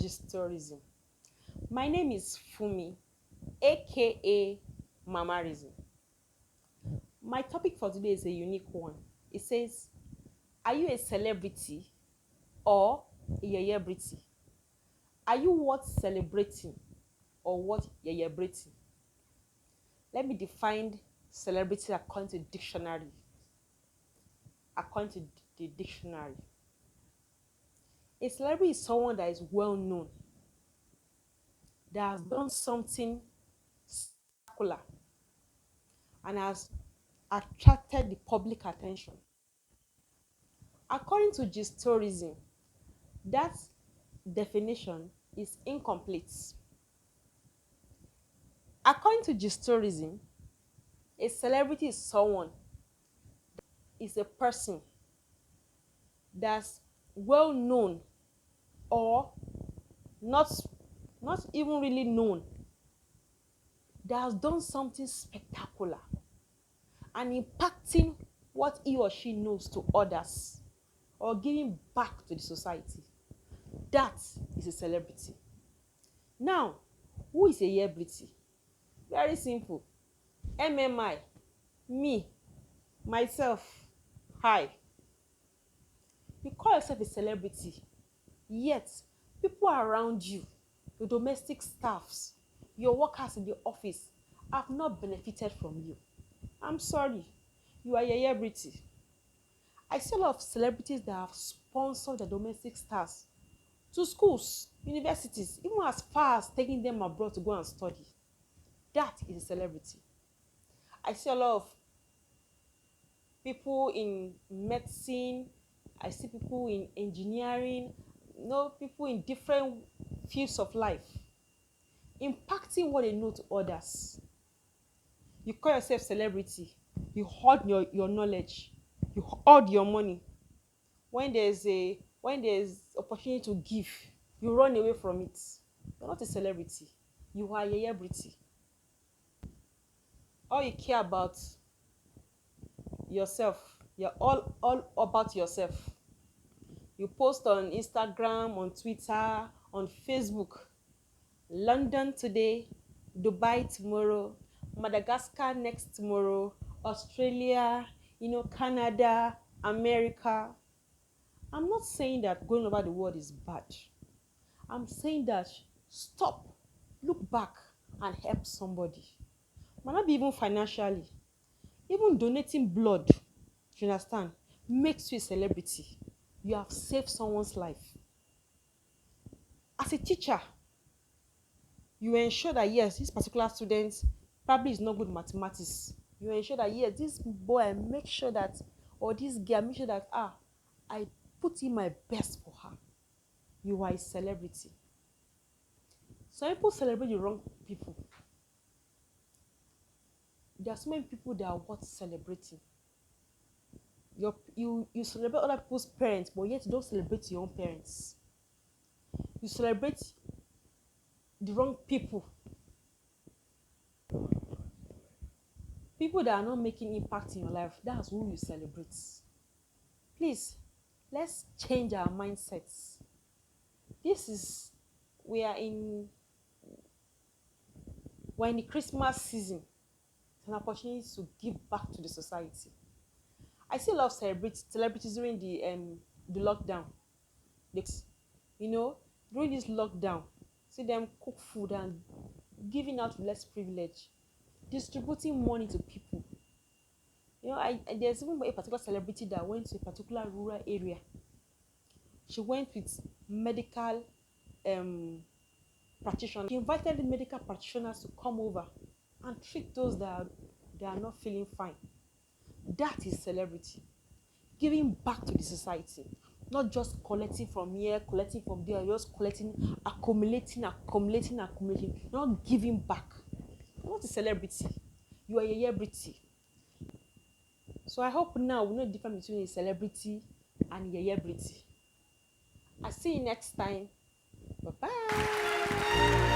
Gist Tourism. My name is Fumi, aka Mamarism. My topic for today is a unique one. It says, are you a celebrity or a yeyebrity? Are you worth celebrating or worth yeyebrating? Let me define celebrity according to dictionary. According to the dictionary, a celebrity is someone that is well known, that has done something spectacular, and has attracted the public attention. According to Tourism, that definition is incomplete. According to Tourism, a celebrity is someone, is a person that's well known or not not even really known, that has done something spectacular and impacting what he or she knows to others or giving back to the society. That is a celebrity. Now, who is a yeyebrity? Very simple. MMI, me, myself, hi. You call yourself a celebrity, yet people around you, your domestic staffs, your workers in the office have not benefited from you. I'm sorry, you are a yeyebrity. I see a lot of celebrities that have sponsored the domestic stars to schools, universities, even as far as taking them abroad to go and study. That is a celebrity. I see a lot of people in medicine, I see people in engineering, people in different fields of life, impacting what they know to others. You call yourself celebrity, you hoard your knowledge, you hoard your money. When there's opportunity to give, you run away from it. You're not a celebrity, you are a yeyebrity. All you care about yourself, you're all about yourself. You post on Instagram, on Twitter, on Facebook. London today, Dubai tomorrow, Madagascar next tomorrow, Australia, Canada, America. I'm not saying that going over the world is bad. I'm saying that stop, look back, and help somebody. Might not be even financially, even donating blood, you understand, makes you a celebrity. You have saved someone's life. As a teacher, you ensure that yes, this particular student probably is not good at mathematics. You ensure that yes, this boy, make sure that, or this girl, make sure that I put in my best for her. You are a celebrity. Some people celebrate the wrong people. There are so many people that are worth celebrating. You celebrate other people's parents, but yet you don't celebrate your own parents. You celebrate the wrong people. People that are not making impact in your life, that's who you celebrate. Please, let's change our mindsets. We are in we're in the Christmas season. It's an opportunity to give back to the society. I see a lot of celebrities during the lockdown. They, during this lockdown, see them cook food and giving out less privilege, distributing money to people. There's even a particular celebrity that went to a particular rural area. She went with medical practitioners. She invited the medical practitioners to come over and treat those that are not feeling fine. That is celebrity. Giving back to the society. Not just collecting from here, collecting from there, just collecting, accumulating. Not giving back. You're not a celebrity. You are a yeyebrity. So I hope now we know the difference between a celebrity and a yeyebrity. I'll see you next time. Bye-bye.